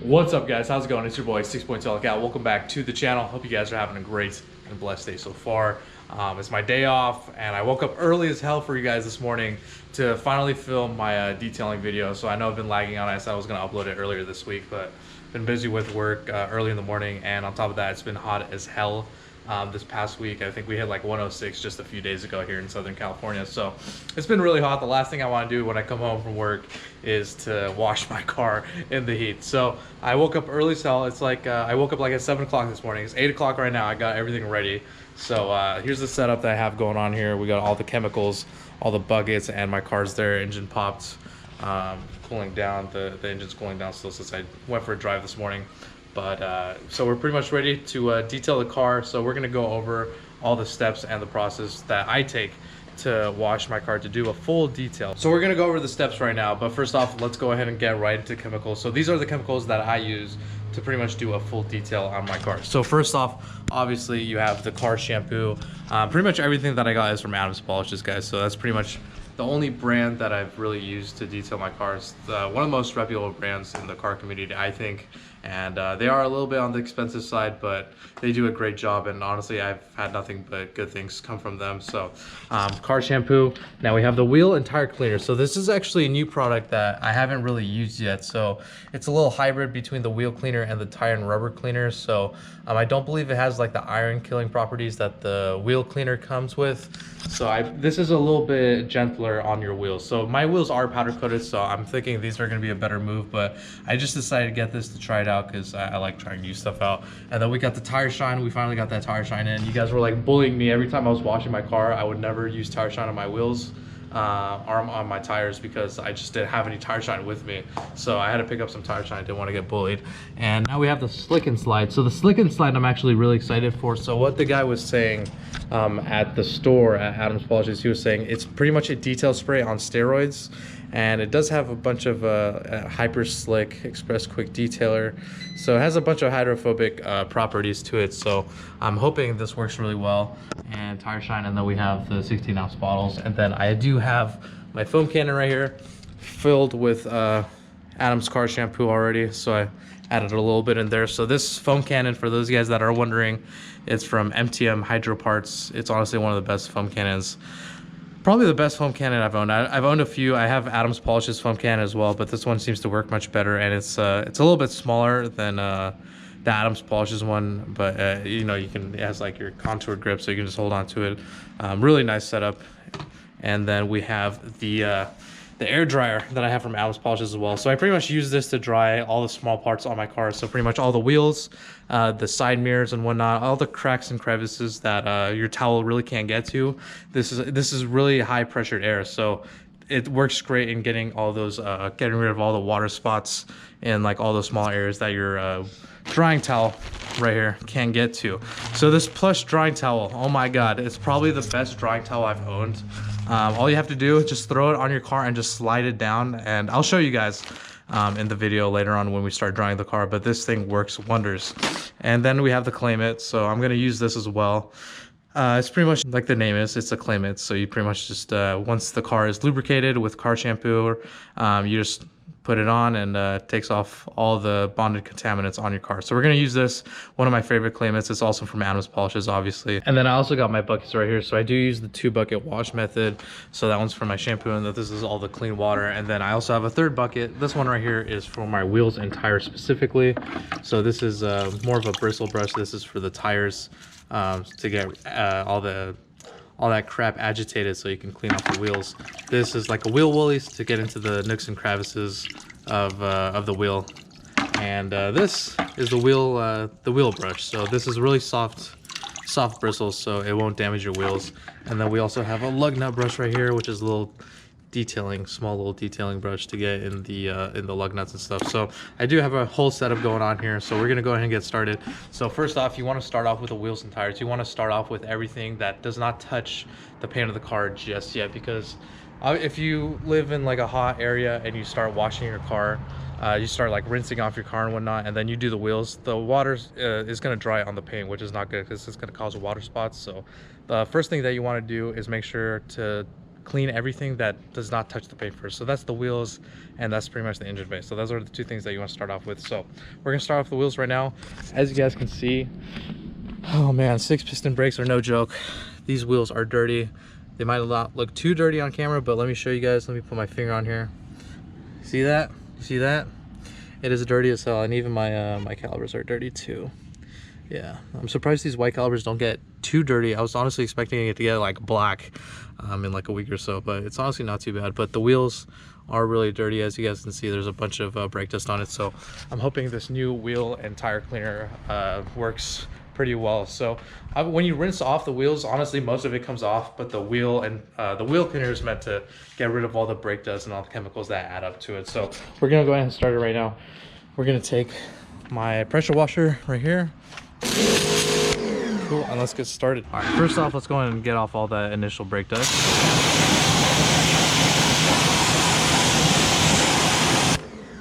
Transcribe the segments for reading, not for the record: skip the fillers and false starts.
What's up, guys? How's it going? It's your boy 6.2 Hellcat. Welcome back to the channel. Hope you guys are having a great and blessed day so far. It's my day off and I woke up early as hell for you guys this morning to finally film my detailing video. So I know I've been lagging on it. I said I was going to upload it earlier this week, but been busy with work early in the morning, and on top of that, it's been hot as hell. This past week, I think we hit like 106 just a few days ago here in Southern California. So it's been really hot. The last thing I want to do when I come home from work is to wash my car in the heat. So I woke up early, so it's like I woke up like at 7 o'clock this morning. It's 8 o'clock right now. I got everything ready. So here's the setup that I have going on here. We got all the chemicals, all the buckets, and my car's there. Engine popped, cooling down. The engine's cooling down still since I went for a drive this morning. But so we're pretty much ready to detail the car. So we're gonna go over all the steps and the process that I take to wash my car to do a full detail. So we're gonna go over the steps right now, but first off, let's go ahead and get right into chemicals. So these are the chemicals that I use to pretty much do a full detail on my car. So first off, obviously you have the car shampoo. Pretty much everything that I got is from Adam's Polishes, guys. So that's pretty much the only brand that I've really used to detail my cars. One of the most reputable brands in the car community, I think. And they are a little bit on the expensive side, but they do a great job. And honestly, I've had nothing but good things come from them. So car shampoo. Now we have the wheel and tire cleaner. So this is actually a new product that I haven't really used yet. So it's a little hybrid between the wheel cleaner and the tire and rubber cleaner. So I don't believe it has like the iron killing properties that the wheel cleaner comes with. So this is a little bit gentler on your wheels. So my wheels are powder coated, so I'm thinking these are going to be a better move, but I just decided to get this to try it out because I like trying new stuff out. And then we got the tire shine. We finally got that tire shine in. You guys were like bullying me every time I was washing my car. I would never use tire shine on my wheels or on my tires because I just didn't have any tire shine with me. So I had to pick up some tire shine. I didn't want to get bullied. And now we have the slick and slide. So the slick and slide I'm actually really excited for. So what the guy was saying at the store at Adam's Polishes, he was saying it's pretty much a detail spray on steroids, and it does have a bunch of hyper slick express quick detailer, so it has a bunch of hydrophobic properties to it. So I'm hoping this works really well. And tire shine, and then we have the 16-ounce bottles, and then I do have my foam cannon right here filled with Adam's car shampoo already, so I added a little bit in there. So this foam cannon, for those guys that are wondering, it's from MTM Hydro Parts. It's honestly one of the best foam cannons, probably the best foam cannon I've owned. I've owned a few. I have Adam's Polishes foam cannon as well, but this one seems to work much better, and it's a little bit smaller than the Adam's Polishes one, but you know, it has like your contoured grip, so you can just hold on to it. Really nice setup. And then we have the air dryer that I have from Adam's Polishes as well. So I pretty much use this to dry all the small parts on my car. So pretty much all the wheels, the side mirrors and whatnot, all the cracks and crevices that your towel really can't get to. This is really high pressured air, so it works great in getting all those getting rid of all the water spots and like all those small areas that your drying towel right here can't get to. So this Plush drying towel, oh my god, it's probably the best drying towel I've owned. All you have to do is just throw it on your car and just slide it down, and I'll show you guys in the video later on when we start drying the car, but this thing works wonders. And then we have the Claim It, so I'm going to use this as well. It's pretty much like the name is, it's a Claim It. So you pretty much just, once the car is lubricated with car shampoo, you just put it on, and it takes off all the bonded contaminants on your car. So we're gonna use this, one of my favorite Claim It's. It's also from Adam's Polishes, obviously. And then I also got my buckets right here. So I do use the 2-bucket wash method. So that one's for my shampoo, and this is all the clean water. And then I also have a 3rd bucket. This one right here is for my wheels and tires specifically. So this is more of a bristle brush. This is for the tires, to get all that crap agitated so you can clean off the wheels. This is like a wheel woolies to get into the nooks and crevices of the wheel. And this is the wheel brush. So this is really soft bristles, so it won't damage your wheels. And then we also have a lug nut brush right here, which is a little small little detailing brush to get in the lug nuts and stuff. So I do have a whole setup going on here, so we're gonna go ahead and get started. So first off, you want to start off with the wheels and tires. You want to start off with everything that does not touch the paint of the car just yet, because if you live in like a hot area and you start washing your car, you start like rinsing off your car and whatnot, and then you do the wheels, the water is going to dry on the paint, which is not good because it's going to cause water spots. So the first thing that you want to do is make sure to clean everything that does not touch the paint first. So that's the wheels, and that's pretty much the engine bay. So those are the two things that you want to start off with. So we're gonna start off the wheels right now. As you guys can see, oh man, 6-piston brakes are no joke. These wheels are dirty. They might not look too dirty on camera, but let me show you guys. Let me put my finger on here. See that? You see that? It is dirty as hell, and even my my calipers are dirty too. Yeah, I'm surprised these white calipers don't get too dirty. I was honestly expecting it to get like black in like a week or so, but it's honestly not too bad. But the wheels are really dirty. As you guys can see, there's a bunch of brake dust on it. So I'm hoping this new wheel and tire cleaner works pretty well. So when you rinse off the wheels, honestly most of it comes off, but the wheel and the wheel cleaner is meant to get rid of all the brake dust and all the chemicals that add up to it. So we're gonna go ahead and start it right now. We're gonna take my pressure washer right here. Cool, and let's get started. All right, first off, let's go ahead and get off all that initial brake dust.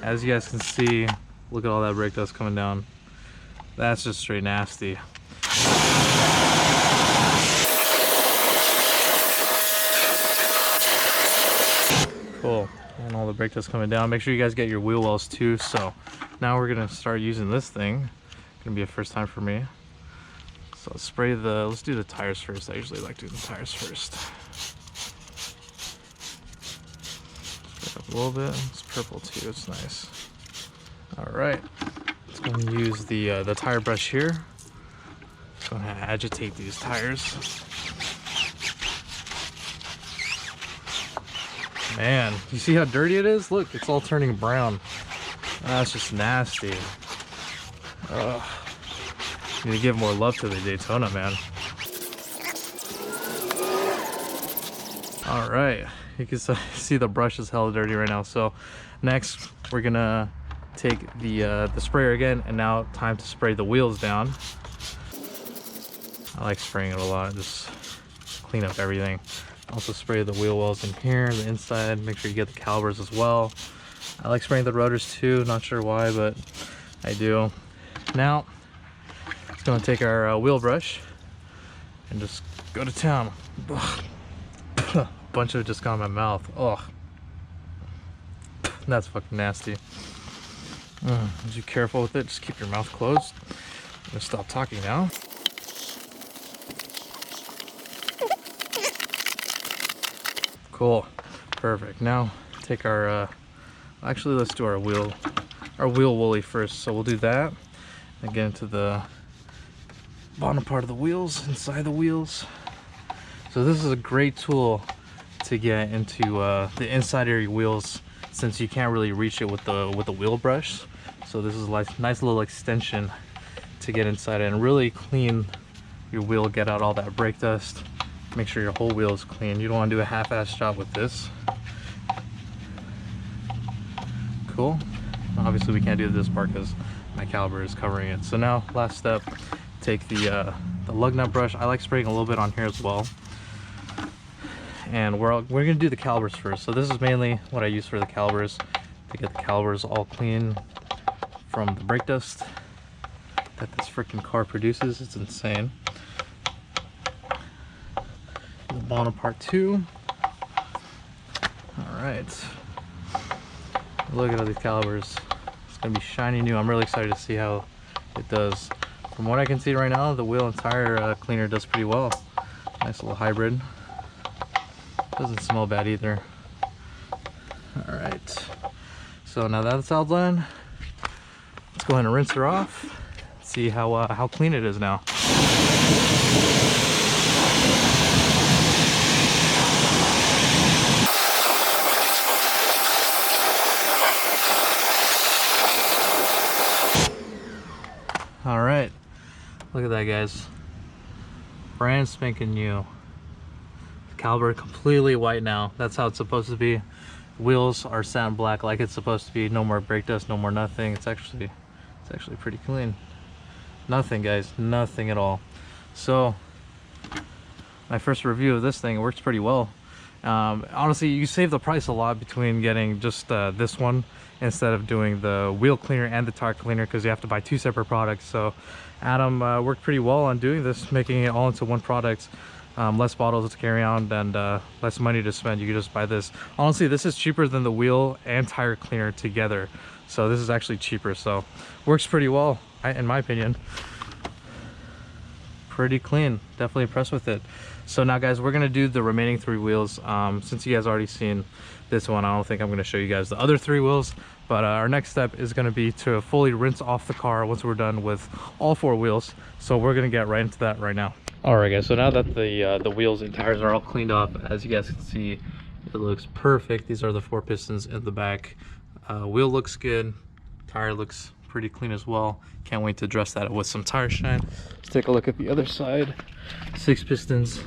As you guys can see, look at all that brake dust coming down. That's just straight nasty. Cool, and all the brake dust coming down. Make sure you guys get your wheel wells too. So now we're gonna start using this thing. Gonna be a first time for me. So let's spray let's do the tires first. I usually like doing the tires first. Spray up a little bit. It's purple too, it's nice. All right. I'm going to use the tire brush here. Just going to agitate these tires. Man, you see how dirty it is? Look, it's all turning brown. That's just nasty. Ugh. Need to give more love to the Daytona, man. All right, you can see the brush is hella dirty right now. So next, we're gonna take the sprayer again, and now time to spray the wheels down. I like spraying it a lot, just clean up everything. Also spray the wheel wells in here, the inside, make sure you get the calipers as well. I like spraying the rotors too, not sure why, but I do. Now, it's gonna take our wheel brush and just go to town. A bunch of it just got in my mouth. Ugh. That's fucking nasty. Be careful with it, just keep your mouth closed. I'm gonna stop talking now. Cool, perfect. Now take our, actually let's do our wheel woolly first. So we'll do that and get into the bottom part of the wheels, inside the wheels. So this is a great tool to get into the inside of your wheels, since you can't really reach it with the wheel brush. So this is like nice little extension to get inside and really clean your wheel, get out all that brake dust, make sure your whole wheel is clean. You don't want to do a half-ass job with this. Cool. Obviously we can't do this part because my caliper is covering it. So now last step, take the lug nut brush. I like spraying a little bit on here as well. And we're gonna do the calipers first. So this is mainly what I use for the calipers, to get the calipers all clean from the brake dust that this freaking car produces. It's insane. The bottom part too. All right. Look at all these calipers. It's gonna be shiny new. I'm really excited to see how it does. From what I can see right now, the wheel and tire cleaner does pretty well. Nice little hybrid. Doesn't smell bad either. All right. So now that's all done, let's go ahead and rinse her off. See how clean it is now. All right, look at that, guys. Brand spanking new. The caliper completely white now. That's how it's supposed to be. Wheels are satin black like it's supposed to be. No more brake dust, no more nothing. It's actually pretty clean. Nothing, guys, nothing at all. So my first review of this thing, it works pretty well. Honestly, you save the price a lot between getting just this one instead of doing the wheel cleaner and the tire cleaner, because you have to buy two separate products. So Adam worked pretty well on doing this, making it all into one product. less bottles to carry on and less money to spend. You can just buy this. Honestly, this is cheaper than the wheel and tire cleaner together, so this is actually cheaper, so works pretty well in my opinion. Pretty clean, definitely impressed with it. So now guys, we're gonna do the remaining 3 wheels. Since you guys already seen this one, I don't think I'm gonna show you guys the other 3 wheels, but our next step is gonna be to fully rinse off the car once we're done with all 4 wheels. So we're gonna get right into that right now. All right guys, so now that the wheels and tires are all cleaned up, as you guys can see, it looks perfect. These are the 4 pistons in the back. Wheel looks good, tire looks pretty clean as well. Can't wait to dress that with some tire shine. Let's take a look at the other side. 6 pistons.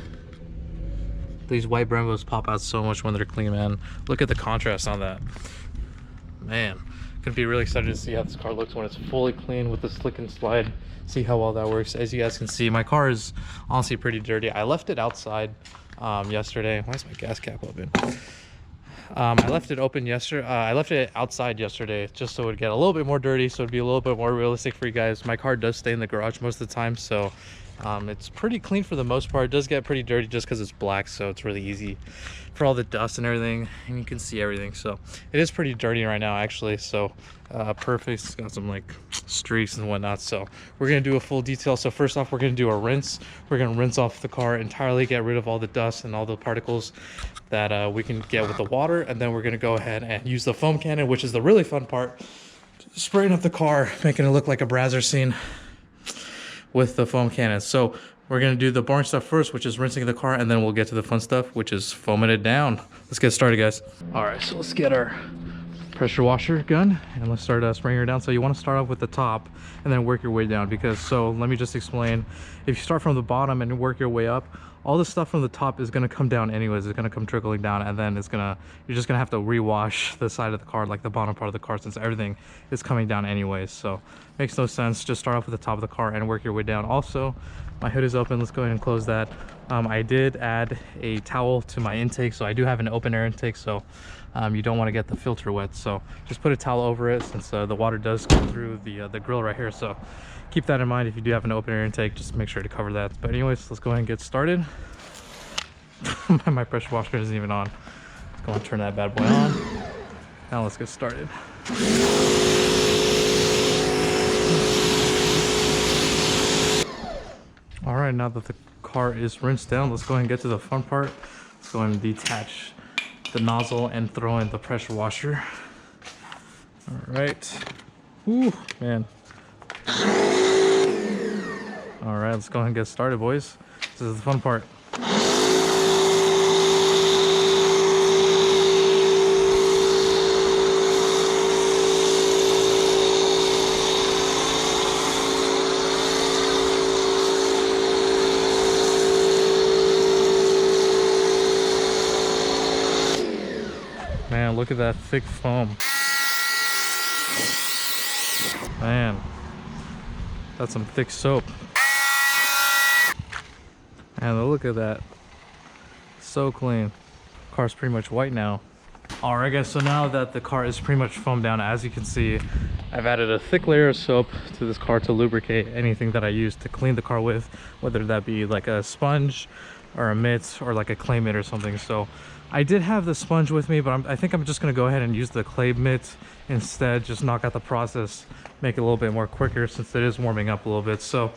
These white Brembos pop out so much when they're clean, man. Look at the contrast on that. Man, gonna be really excited to see how this car looks when it's fully clean with the slick and slide. See how well that works. As you guys can see, my car is honestly pretty dirty. I left it outside yesterday. Why is my gas cap open? I left it open yesterday. I left it outside yesterday just so it would get a little bit more dirty, so it'd be a little bit more realistic for you guys. My car does stay in the garage most of the time, so it's pretty clean for the most part. It does get pretty dirty just because it's black, so it's really easy for all the dust and everything, and you can see everything. So it is pretty dirty right now actually, so perfect. It's got some like streaks and whatnot, so we're gonna do a full detail. So first off, we're gonna do a rinse. We're gonna rinse off the car entirely, get rid of all the dust and all the particles that we can get with the water, and then we're gonna go ahead and use the foam cannon, which is the really fun part, spraying up the car, making it look like a Brazzer scene with the foam cannon. So we're gonna do the boring stuff first, which is rinsing the car, and then we'll get to the fun stuff, which is foaming it down. Let's get started, guys. All right, so let's get our pressure washer gun and let's start spraying her down. So you want to start off with the top and then work your way down, because so let me just explain. If you start from the bottom and work your way up, all the stuff from the top is going to come down anyways. It's going to come trickling down, and then you're just going to have to rewash the side of the car, like the bottom part of the car, since everything is coming down anyways. So makes no sense. Just start off with the top of the car and work your way down. Also, my hood is open. Let's go ahead and close that. I did add a towel to my intake, so I do have an open air intake, so you don't want to get the filter wet. So just put a towel over it, since the water does come through the grill right here. So keep that in mind. If you do have an open air intake, just make sure to cover that. But anyways, let's go ahead and get started. My pressure washer isn't even on. Let's go and turn that bad boy on. Now let's get started. All right, now that the car is rinsed down, let's go ahead and get to the fun part. Let's go ahead and detach the nozzle and throw in the pressure washer. All right. Ooh, man. All right, let's go ahead and get started, boys. This is the fun part. Man, look at that thick foam. Man, that's some thick soap. And look at that. So clean. Car's pretty much white now. Alright guys, so now that the car is pretty much foamed down, as you can see, I've added a thick layer of soap to this car to lubricate anything that I use to clean the car with, whether that be like a sponge or a mitt or like a clay mitt or something. So I did have the sponge with me, but I think I'm just going to go ahead and use the clay mitt instead. Just knock out the process, make it a little bit more quicker since it is warming up a little bit. So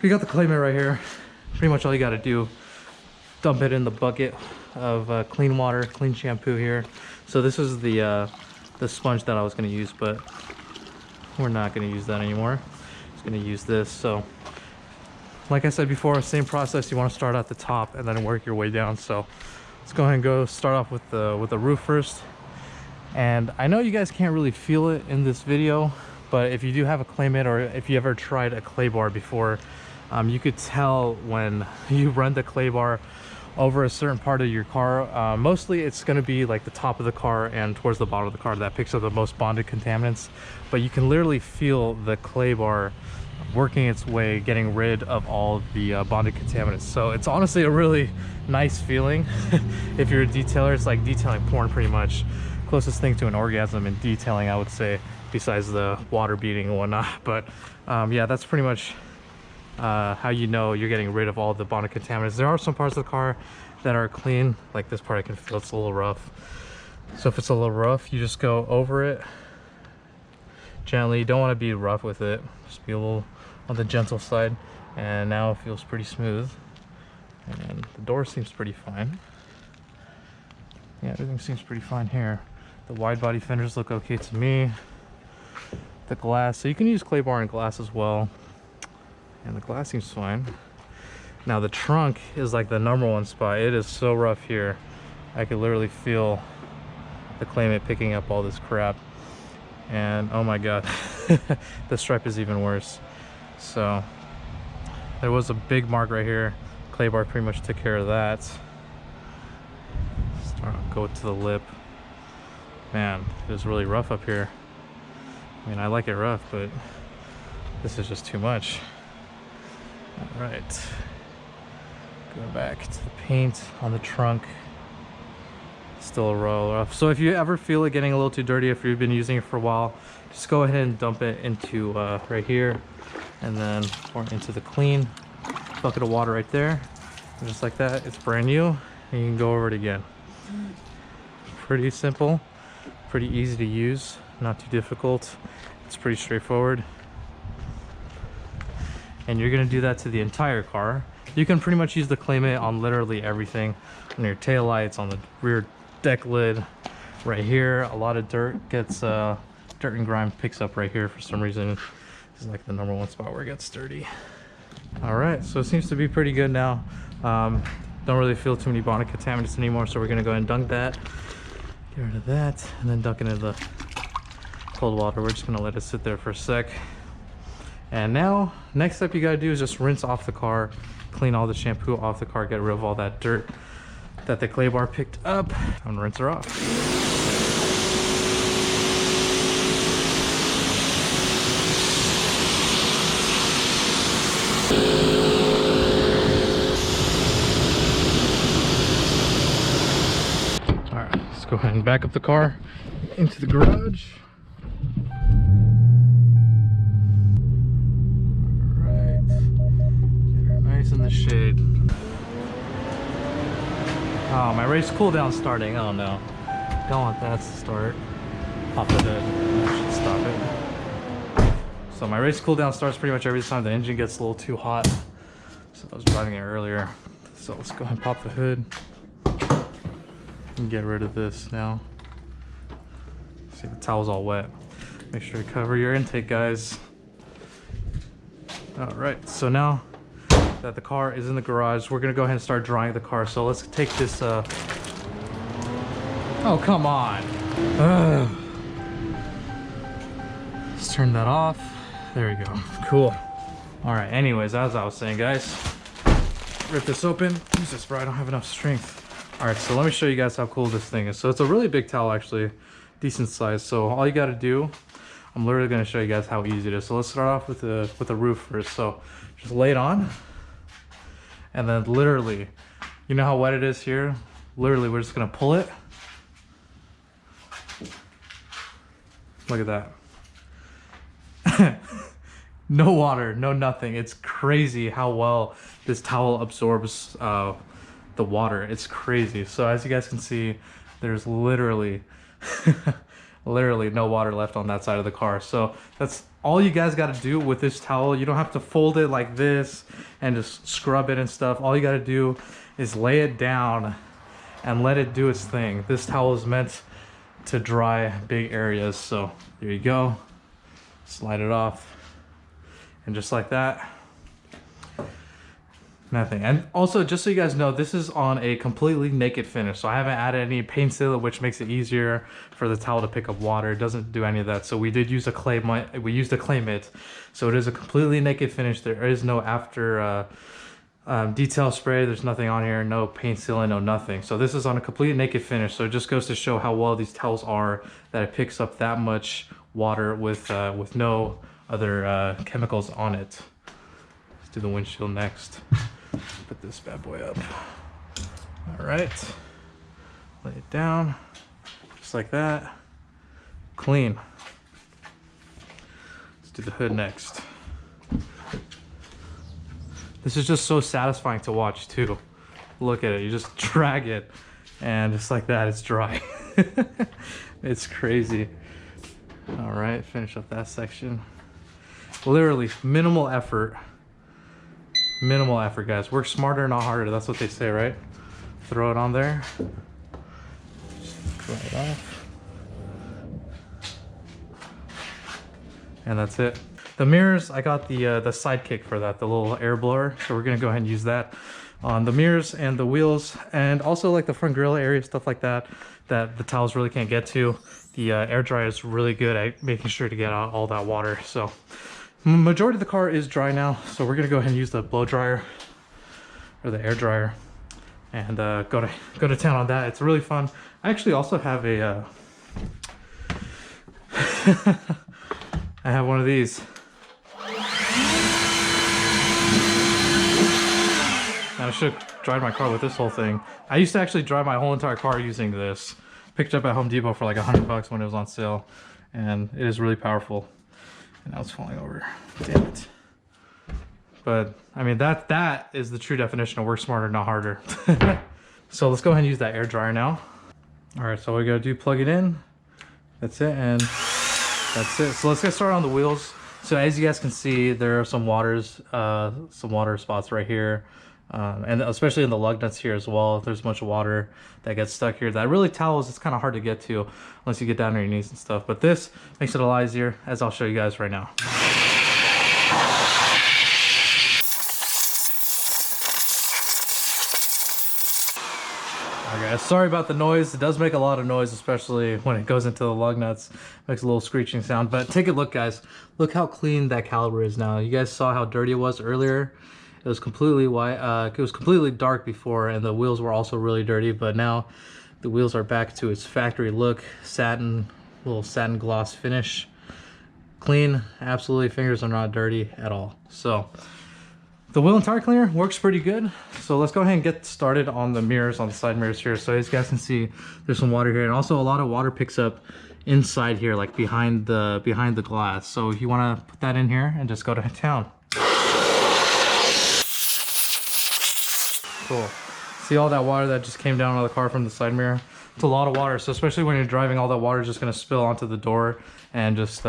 we got the clay mitt right here. Pretty much all you got to do, dump it in the bucket of clean water, clean shampoo here. So this is the sponge that I was going to use, but we're not going to use that anymore. Just going to use this. So like I said before, same process. You want to start at the top and then work your way down. So let's go ahead and start off with the roof first. And I know you guys can't really feel it in this video, but if you do have a clay mitt, or if you ever tried a clay bar before, you could tell when you run the clay bar over a certain part of your car. Mostly it's going to be like the top of the car and towards the bottom of the car that picks up the most bonded contaminants, but you can literally feel the clay bar working its way, getting rid of all the bonded contaminants. So it's honestly a really nice feeling. If you're a detailer, it's like detailing porn pretty much. Closest thing to an orgasm in detailing, I would say, besides the water beating and whatnot. But yeah, that's pretty much how you know you're getting rid of all the bonnet contaminants. There are some parts of the car that are clean, like this part I can feel it's a little rough. So if it's a little rough, you just go over it gently. You don't want to be rough with it, just be a little on the gentle side. And now it feels pretty smooth, and the door seems pretty fine. Yeah, everything seems pretty fine here. The wide body fenders look okay to me. The glass, so you can use clay bar and glass as well, and the glass seems fine. Now the trunk is like the #1 spot. It is so rough here. I could literally feel the claymate picking up all this crap, and oh my god, the stripe is even worse. So there was a big mark right here. Clay bar pretty much took care of that. Go to the lip. Man, it was really rough up here. I mean, I like it rough, but this is just too much. All right, go back to the paint on the trunk. Still a roll rough. So if you ever feel it getting a little too dirty, if you've been using it for a while, just go ahead and dump it into right here, and then pour it into the clean bucket of water right there. And just like that, it's brand new, and you can go over it again. Pretty simple, pretty easy to use, not too difficult. It's pretty straightforward. And you're gonna do that to the entire car. You can pretty much use the claymate on literally everything, on your taillights, on the rear deck lid, right here. A lot of dirt gets dirt and grime picks up right here for some reason. This is like the #1 spot where it gets dirty. All right, so it seems to be pretty good now. Don't really feel too many bonnet contaminants anymore, so we're gonna go ahead and dunk that, get rid of that, and then dunk it into the cold water. We're just gonna let it sit there for a sec. And now, next step you gotta do is just rinse off the car, clean all the shampoo off the car, get rid of all that dirt that the clay bar picked up, and rinse her off. All right, let's go ahead and back up the car into the garage. In the shade. Oh, my race cooldown starting. Oh no, don't want that to start. Pop the hood. That should stop it. So my race cooldown starts pretty much every time the engine gets a little too hot. So I was driving it earlier. So let's go ahead and pop the hood and get rid of this now. See, the towel's all wet. Make sure you cover your intake, guys. All right, so now that the car is in the garage, we're gonna go ahead and start drying the car. So let's take this oh, come on. Let's turn that off. There we go. Cool. All right, anyways, as I was saying, guys, rip this open. Jesus, bro, I don't have enough strength. All right, so let me show you guys how cool this thing is. So it's a really big towel, actually, decent size. So all you gotta do, I'm literally gonna show you guys how easy it is. So let's start off with the roof first. So just lay it on. And then literally, you know how wet it is here? Literally, we're just gonna pull it. Look at that. No water, no nothing. It's crazy how well this towel absorbs the water. It's crazy. So as you guys can see, there's literally, literally no water left on that side of the car. So that's all you guys got to do with this towel. You don't have to fold it like this and just scrub it and stuff. All you got to do is lay it down and let it do its thing. This towel is meant to dry big areas. So there you go. Slide it off. And just like that, nothing. And also, just so you guys know, this is on a completely naked finish. So I haven't added any paint sealer, which makes it easier for the towel to pick up water. It doesn't do any of that. So we did use we used a clay mitt. So it is a completely naked finish. There is no after detail spray. There's nothing on here, no paint sealing, no nothing. So this is on a completely naked finish. So it just goes to show how well these towels are, that it picks up that much water with no other chemicals on it. Let's do the windshield next. Put this bad boy up. All right, lay it down just like that. Clean. Let's do the hood next. This is just so satisfying to watch too. Look at it, you just drag it and just like that, it's dry. It's crazy. All right, finish up that section. Literally minimal effort. Minimal effort, guys. Work smarter, not harder. That's what they say, right? Throw it on there. Just dry it off. And that's it. The mirrors, I got the sidekick for that, the little air blower. So we're gonna go ahead and use that on the mirrors and the wheels, and also like the front grille area, stuff like that, that the towels really can't get to. The air dryer is really good at making sure to get out all that water. So majority of the car is dry now. So we're gonna go ahead and use the blow dryer or the air dryer and go to town on that. It's really fun. I actually also have a I have one of these. I should have dried my car with this whole thing. I used to actually dry my whole entire car using this. Picked it up at Home Depot for like $100 when it was on sale, and it is really powerful. And now it's falling over. Damn it. But I mean, that is the true definition of work smarter, not harder. So let's go ahead and use that air dryer now. All right, so all we gotta do, plug it in. That's it, and that's it. So let's get started on the wheels. So as you guys can see, there are some water spots right here. And especially in the lug nuts here as well, there's a bunch of water that gets stuck here. That really towels, it's kind of hard to get to unless you get down on your knees and stuff. But this makes it a lot easier, as I'll show you guys right now. Alright guys, sorry about the noise. It does make a lot of noise, especially when it goes into the lug nuts. Makes a little screeching sound. But take a look, guys. Look how clean that caliper is now. You guys saw how dirty it was earlier. It was completely white. It was completely dark before, and the wheels were also really dirty. But now the wheels are back to its factory look, satin, little satin gloss finish, clean. Absolutely, fingers are not dirty at all. So the wheel and tire cleaner works pretty good. So let's go ahead and get started on the mirrors, on the side mirrors here. So as you guys can see, there's some water here, and also a lot of water picks up inside here, like behind the glass. So if you want to put that in here and just go to town. Cool. See all that water that just came down on the car from the side mirror? It's a lot of water, so especially when you're driving, all that water is just going to spill onto the door and just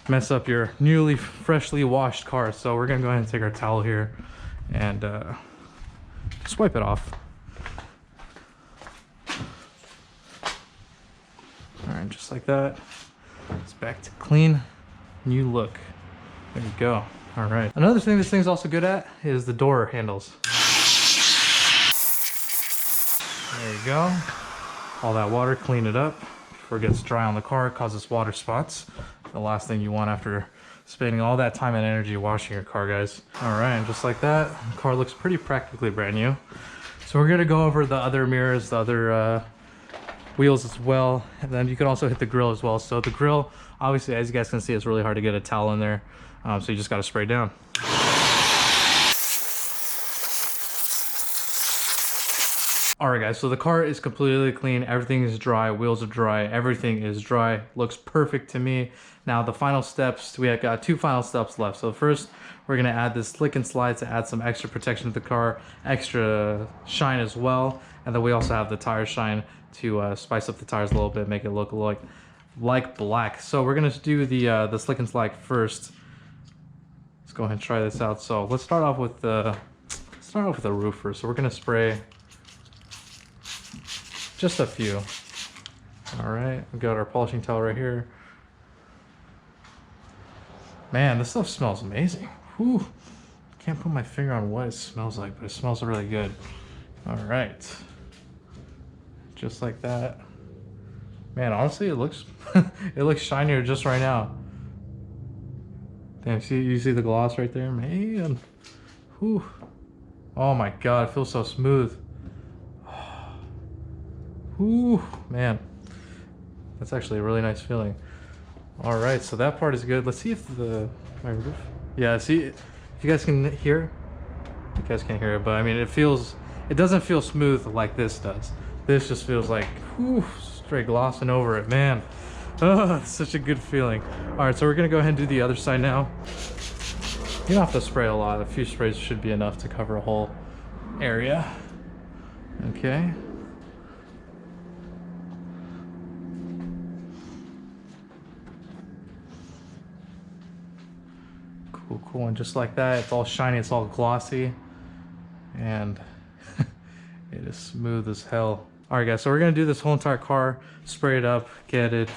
mess up your newly freshly washed car. So we're going to go ahead and take our towel here and just wipe it off. Alright, just like that. It's back to clean, new look. There you go. Alright. Another thing this thing's also good at is the door handles. There you go. All that water, clean it up before it gets dry on the car. It causes water spots. The last thing you want after spending all that time and energy washing your car, guys. All right, and just like that, the car looks pretty practically brand new. So we're gonna go over the other mirrors, the other wheels as well, and then you can also hit the grill as well. So the grill, obviously, as you guys can see, it's really hard to get a towel in there, so you just gotta spray down. Alright guys, so the car is completely clean, everything is dry, wheels are dry, everything is dry, looks perfect to me. Now the final steps, we have got two final steps left. So first, we're going to add this slick and slide to add some extra protection to the car, extra shine as well. And then we also have the tire shine to spice up the tires a little bit, make it look like black. So we're going to do the slick and slide first. Let's go ahead and try this out. So let's start off with the roof first. So we're going to spray just a few. All right, we got our polishing towel right here. Man, this stuff smells amazing. Whew. Can't put my finger on what it smells like, but it smells really good. All right, just like that. Man, honestly, it looks it looks shinier just right now. Damn, you see the gloss right there, man. Whew. Oh my God, it feels so smooth. Ooh, man, that's actually a really nice feeling. All right, so that part is good. Let's see if my roof. Yeah, see if you guys can hear. You guys can't hear it, but I mean, it doesn't feel smooth like this does. This just feels like, whew, straight glossing over it, man. Oh, it's such a good feeling. All right, so we're gonna go ahead and do the other side now. You don't have to spray a lot. A few sprays should be enough to cover a whole area. Okay. Cool, cool. And just like that, it's all shiny, it's all glossy, and it is smooth as hell. All right, guys, so we're gonna do this whole entire car, spray it up, get it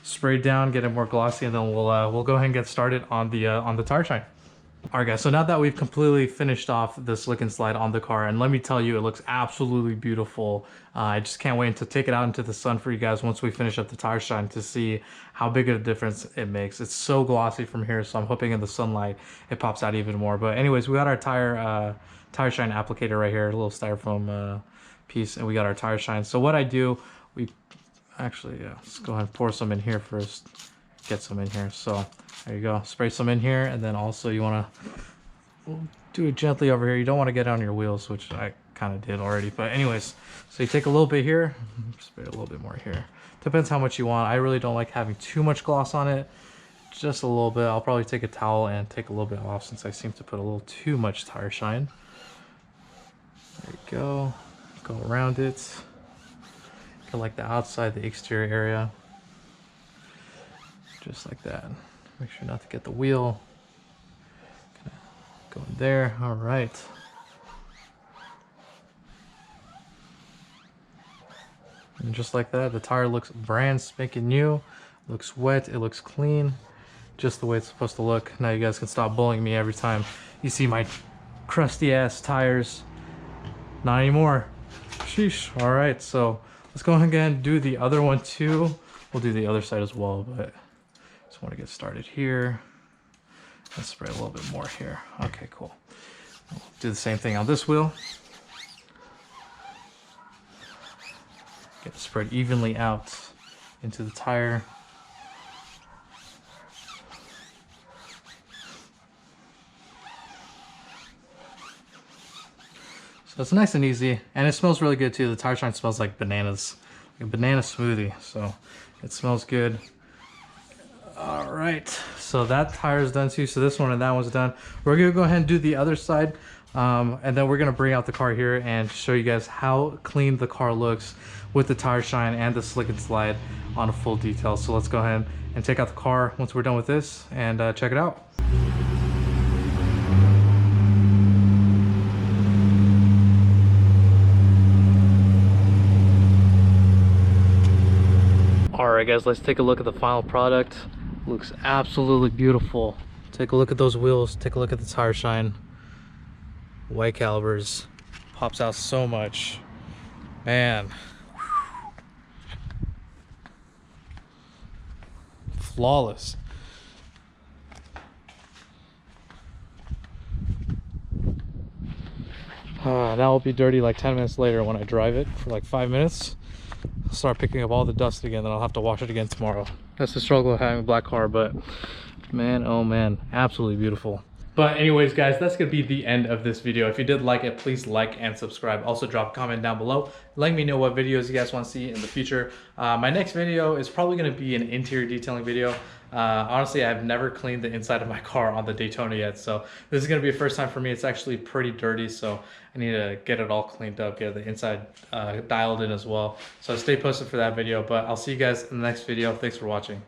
sprayed down, get it more glossy, and then we'll go ahead and get started on the tire shine. All right, guys, so now that we've completely finished off the slick and slide on the car, and let me tell you, it looks absolutely beautiful. I just can't wait to take it out into the sun for you guys once we finish up the tire shine to see how big of a difference it makes. It's so glossy from here, so I'm hoping in the sunlight it pops out even more. But anyways, we got our tire shine applicator right here, a little styrofoam piece, and we got our tire shine. So what I do, let's go ahead and pour some in here first. Get some in here. So there you go. Spray some in here, and then also you want to do it gently over here. You don't want to get on your wheels, which I kind of did already. But anyways, so you take a little bit here, spray a little bit more here. Depends how much you want. I really don't like having too much gloss on it. Just a little bit. I'll probably take a towel and take a little bit off since I seem to put a little too much tire shine. There you go. Go around it. Get like the outside, the exterior area. Just like that. Make sure not to get the wheel. Go in there. All right. And just like that, the tire looks brand spanking new. Looks wet. It looks clean. Just the way it's supposed to look. Now you guys can stop bullying me every time you see my crusty ass tires. Not anymore. Sheesh. All right. So let's go ahead and do the other one too. We'll do the other side as well, but just want to get started here. Let's spray a little bit more here. Okay, cool. We'll do the same thing on this wheel. Get it spread evenly out into the tire. So it's nice and easy, and it smells really good too. The tire shine smells like bananas, like a banana smoothie. So it smells good. All right, so that tire is done too. So this one and that one's done. We're gonna go ahead and do the other side, and then we're gonna bring out the car here and show you guys how clean the car looks with the tire shine and the slick and slide on a full detail. So let's go ahead and take out the car once we're done with this and check it out. All right, guys, let's take a look at the final product. Looks absolutely beautiful. Take a look at those wheels. Take a look at the tire shine. White calibers. Pops out so much. Man. Flawless. Now it'll be dirty like 10 minutes later when I drive it for like 5 minutes. I'll start picking up all the dust again, then I'll have to wash it again tomorrow. That's the struggle of having a black car, but man, oh man, absolutely beautiful. But anyways, guys, that's gonna be the end of this video. If you did like it, please like and subscribe. Also drop a comment down below, letting me know what videos you guys want to see in the future. My next video is probably gonna be an interior detailing video. Honestly, I've never cleaned the inside of my car on the Daytona yet, so this is gonna be a first time for me. It's actually pretty dirty, so I need to get it all cleaned up, get the inside dialed in as well. So stay posted for that video, but I'll see you guys in the next video. Thanks for watching.